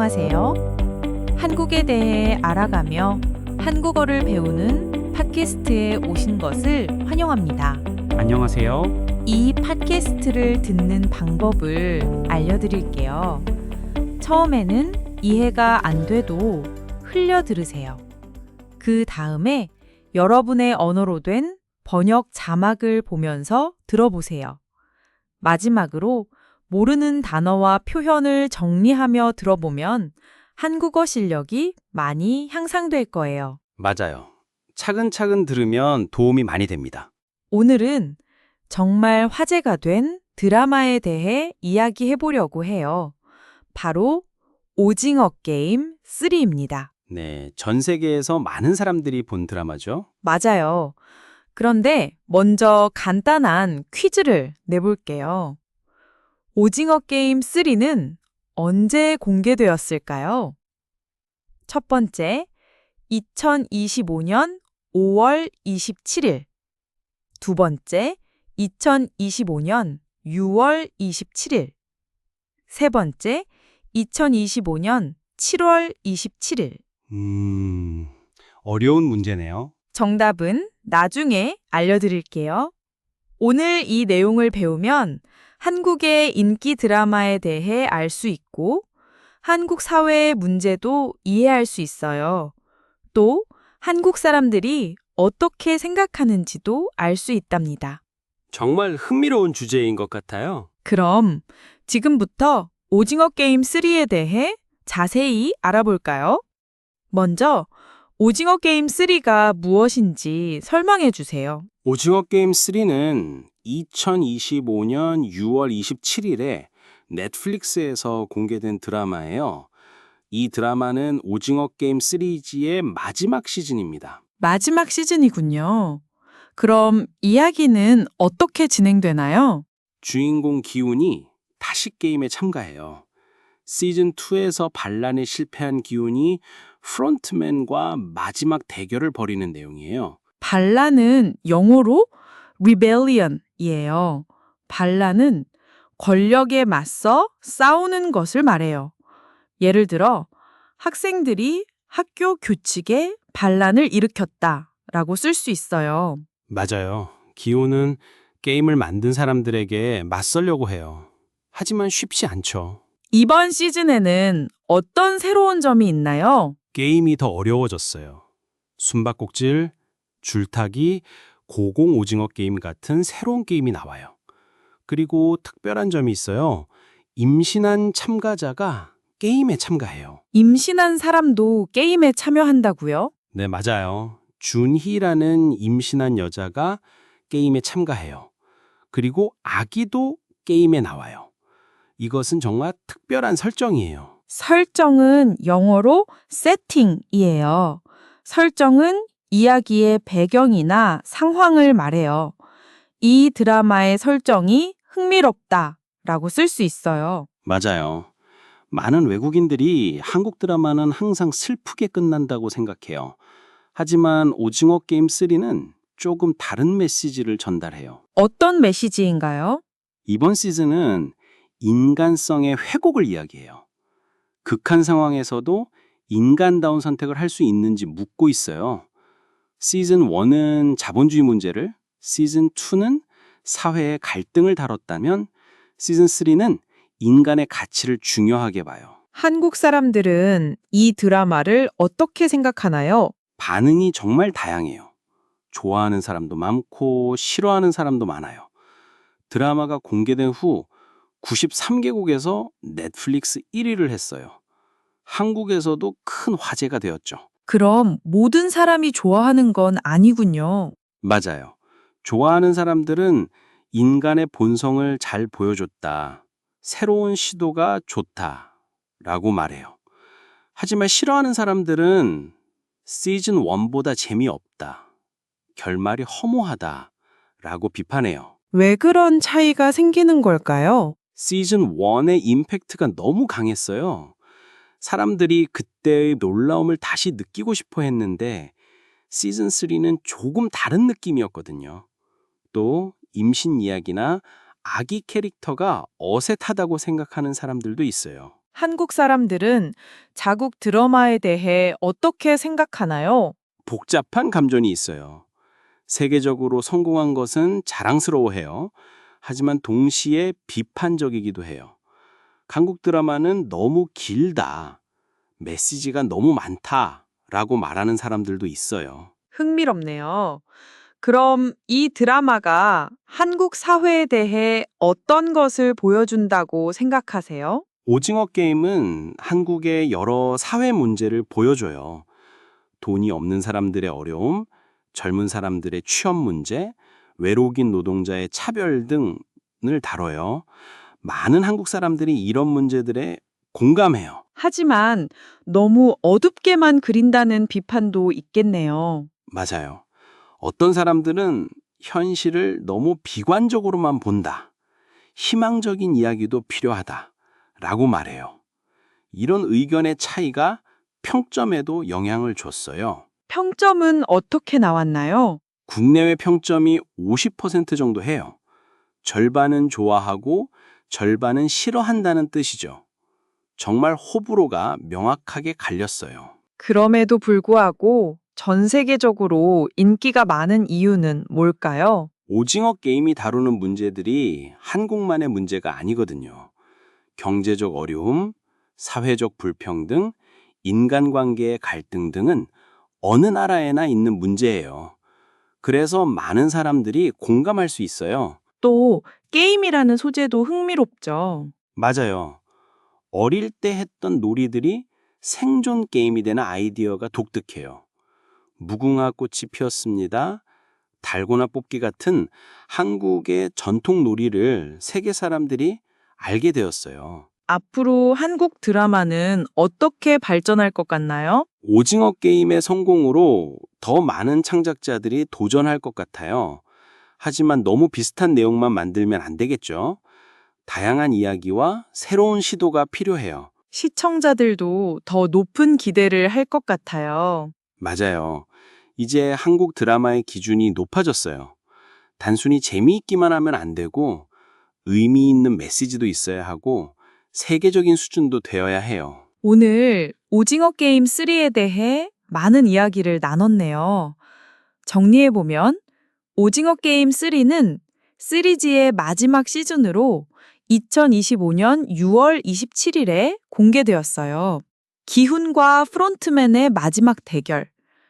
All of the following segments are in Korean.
안녕하세요. 한국에 대해 알아가며 한국어를 배우는 팟캐스트에 오신 것을 환영합니다. 안녕하세요. 이 팟캐스트를 듣는 방법을 알려드릴게요. 처음에는 이해가 안 돼도 흘려 들으세요. 그 다음에 여러분의 언어로 된 번역 자막을 보면서 들어보세요. 마지막으로 모르는 단어와 표현을 정리하며 들어보면 한국어 실력이 많이 향상될 거예요. 맞아요. 차근차근 들으면 도움이 많이 됩니다. 오늘은 정말 화제가 된 드라마에 대해 이야기해 보려고 해요. 바로 오징어 게임 3입니다. 네, 전 세계에서 많은 사람들이 본 드라마죠. 맞아요. 그런데 먼저 간단한 퀴즈를 내볼게요. 오징어 게임 3는 언제 공개되었을까요? 첫 번째, 2025년 5월 27일. 두 번째, 2025년 6월 27일. 세 번째, 2025년 7월 27일. 어려운 문제네요. 정답은 나중에 알려드릴게요. 오늘 이 내용을 배우면 한국의 인기 드라마에 대해 알 수 있고 한국 사회의 문제도 이해할 수 있어요. 또 한국 사람들이 어떻게 생각하는지도 알 수 있답니다. 정말 흥미로운 주제인 것 같아요. 그럼 지금부터 오징어 게임 3에 대해 자세히 알아볼까요? 먼저 오징어 게임 3가 무엇인지 설명해 주세요. 오징어 게임 3는 2025년 6월 27일에 넷플릭스에서 공개된 드라마예요. 이 드라마는 오징어 게임 시리즈의 마지막 시즌입니다. 마지막 시즌이군요. 그럼 이야기는 어떻게 진행되나요? 주인공 기훈이 다시 게임에 참가해요. 시즌2에서 반란에 실패한 기훈이 프론트맨과 마지막 대결을 벌이는 내용이에요. 반란은 영어로 rebellion이에요. 반란은 권력에 맞서 싸우는 것을 말해요. 예를 들어 학생들이 학교 규칙에 반란을 일으켰다라고 쓸 수 있어요. 맞아요. 기훈은 게임을 만든 사람들에게 맞서려고 해요. 하지만 쉽지 않죠. 이번 시즌에는 어떤 새로운 점이 있나요? 게임이 더 어려워졌어요. 숨바꼭질, 줄타기, 고공 오징어 게임 같은 새로운 게임이 나와요. 그리고 특별한 점이 있어요. 임신한 참가자가 게임에 참가해요. 임신한 사람도 게임에 참여한다고요? 네, 맞아요. 준희라는 임신한 여자가 게임에 참가해요. 그리고 아기도 게임에 나와요. 이것은 정말 특별한 설정이에요. 설정은 영어로 세팅이에요. 설정은 이야기의 배경이나 상황을 말해요. 이 드라마의 설정이 흥미롭다라고 쓸 수 있어요. 맞아요. 많은 외국인들이 한국 드라마는 항상 슬프게 끝난다고 생각해요. 하지만 오징어 게임 3는 조금 다른 메시지를 전달해요. 어떤 메시지인가요? 이번 시즌은 인간성의 회복을 이야기해요. 극한 상황에서도 인간다운 선택을 할 수 있는지 묻고 있어요. 시즌 1은 자본주의 문제를, 시즌 2는 사회의 갈등을 다뤘다면 시즌 3는 인간의 가치를 중요하게 봐요. 한국 사람들은 이 드라마를 어떻게 생각하나요? 반응이 정말 다양해요. 좋아하는 사람도 많고 싫어하는 사람도 많아요. 드라마가 공개된 후 93개국에서 넷플릭스 1위를 했어요. 한국에서도 큰 화제가 되었죠. 그럼 모든 사람이 좋아하는 건 아니군요. 맞아요. 좋아하는 사람들은 인간의 본성을 잘 보여줬다. 새로운 시도가 좋다. 라고 말해요. 하지만 싫어하는 사람들은 시즌 1보다 재미없다. 결말이 허무하다. 라고 비판해요. 왜 그런 차이가 생기는 걸까요? 시즌 1의 임팩트가 너무 강했어요. 사람들이 그때의 놀라움을 다시 느끼고 싶어 했는데 시즌 3는 조금 다른 느낌이었거든요. 또 임신 이야기나 아기 캐릭터가 어색하다고 생각하는 사람들도 있어요. 한국 사람들은 자국 드라마에 대해 어떻게 생각하나요? 복잡한 감정이 있어요. 세계적으로 성공한 것은 자랑스러워해요. 하지만 동시에 비판적이기도 해요. 한국 드라마는 너무 길다, 메시지가 너무 많다 라고 말하는 사람들도 있어요. 흥미롭네요. 그럼 이 드라마가 한국 사회에 대해 어떤 것을 보여준다고 생각하세요? 오징어 게임은 한국의 여러 사회 문제를 보여줘요. 돈이 없는 사람들의 어려움, 젊은 사람들의 취업 문제, 외로긴 노동자의 차별 등을 다뤄요. 많은 한국 사람들이 이런 문제들에 공감해요. 하지만 너무 어둡게만 그린다는 비판도 있겠네요. 맞아요. 어떤 사람들은 현실을 너무 비관적으로만 본다. 희망적인 이야기도 필요하다. 라고 말해요. 이런 의견의 차이가 평점에도 영향을 줬어요. 평점은 어떻게 나왔나요? 국내외 평점이 50% 정도 해요. 절반은 좋아하고 절반은 싫어한다는 뜻이죠. 정말 호불호가 명확하게 갈렸어요. 그럼에도 불구하고 전 세계적으로 인기가 많은 이유는 뭘까요? 오징어 게임이 다루는 문제들이 한국만의 문제가 아니거든요. 경제적 어려움, 사회적 불평등, 인간관계의 갈등 등은 어느 나라에나 있는 문제예요. 그래서 많은 사람들이 공감할 수 있어요. 또 게임이라는 소재도 흥미롭죠. 맞아요. 어릴 때 했던 놀이들이 생존 게임이 되는 아이디어가 독특해요. 무궁화 꽃이 피었습니다. 달고나 뽑기 같은 한국의 전통 놀이를 세계 사람들이 알게 되었어요. 앞으로 한국 드라마는 어떻게 발전할 것 같나요? 오징어 게임의 성공으로 더 많은 창작자들이 도전할 것 같아요. 하지만 너무 비슷한 내용만 만들면 안 되겠죠. 다양한 이야기와 새로운 시도가 필요해요. 시청자들도 더 높은 기대를 할 것 같아요. 맞아요. 이제 한국 드라마의 기준이 높아졌어요. 단순히 재미있기만 하면 안 되고 의미 있는 메시지도 있어야 하고 세계적인 수준도 되어야 해요. 오늘 오징어 게임 3에 대해 많은 이야기를 나눴네요. 정리해보면 오징어 게임 3는 시리즈의 마지막 시즌으로 2025년 6월 27일에 공개되었어요. 기훈과 프론트맨의 마지막 대결,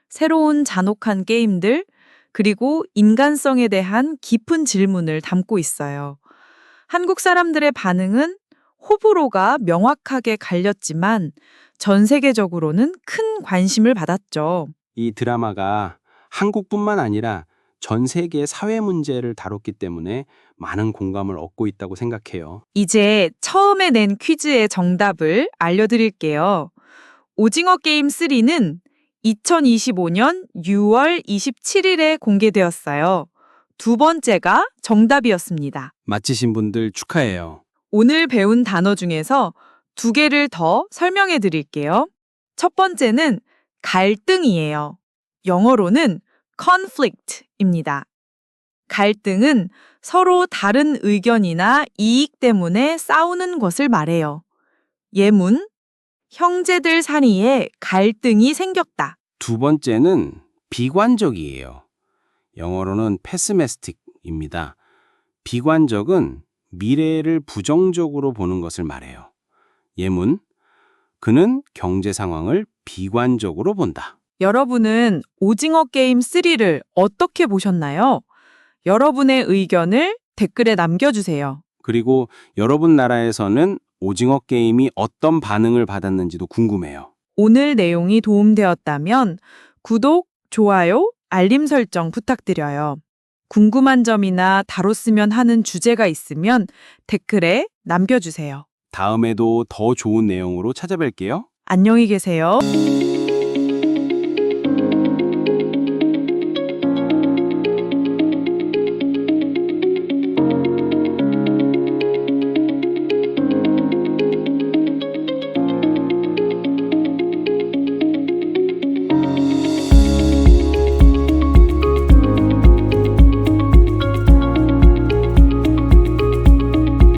새로운 잔혹한 게임들, 그리고 인간성에 대한 깊은 질문을 담고 있어요. 한국 사람들의 반응은 호불호가 명확하게 갈렸지만 전 세계적으로는 큰 관심을 받았죠. 이 드라마가 한국뿐만 아니라 전 세계의 사회 문제를 다뤘기 때문에 많은 공감을 얻고 있다고 생각해요. 이제 처음에 낸 퀴즈의 정답을 알려드릴게요. 오징어 게임 3는 2025년 6월 27일에 공개되었어요. 두 번째가 정답이었습니다. 맞히신 분들 축하해요. 오늘 배운 단어 중에서 두 개를 더 설명해 드릴게요. 첫 번째는 갈등이에요. 영어로는 conflict입니다. 갈등은 서로 다른 의견이나 이익 때문에 싸우는 것을 말해요. 예문, 형제들 사이에 갈등이 생겼다. 두 번째는 비관적이에요. 영어로는 pessimistic입니다. 비관적은 미래를 부정적으로 보는 것을 말해요. 예문, 그는 경제 상황을 비관적으로 본다. 여러분은 오징어 게임 3를 어떻게 보셨나요? 여러분의 의견을 댓글에 남겨주세요. 그리고 여러분 나라에서는 오징어 게임이 어떤 반응을 받았는지도 궁금해요. 오늘 내용이 도움되었다면 구독, 좋아요, 알림 설정 부탁드려요. 궁금한 점이나 다뤘으면 하는 주제가 있으면 댓글에 남겨주세요. 다음에도 더 좋은 내용으로 찾아뵐게요. 안녕히 계세요.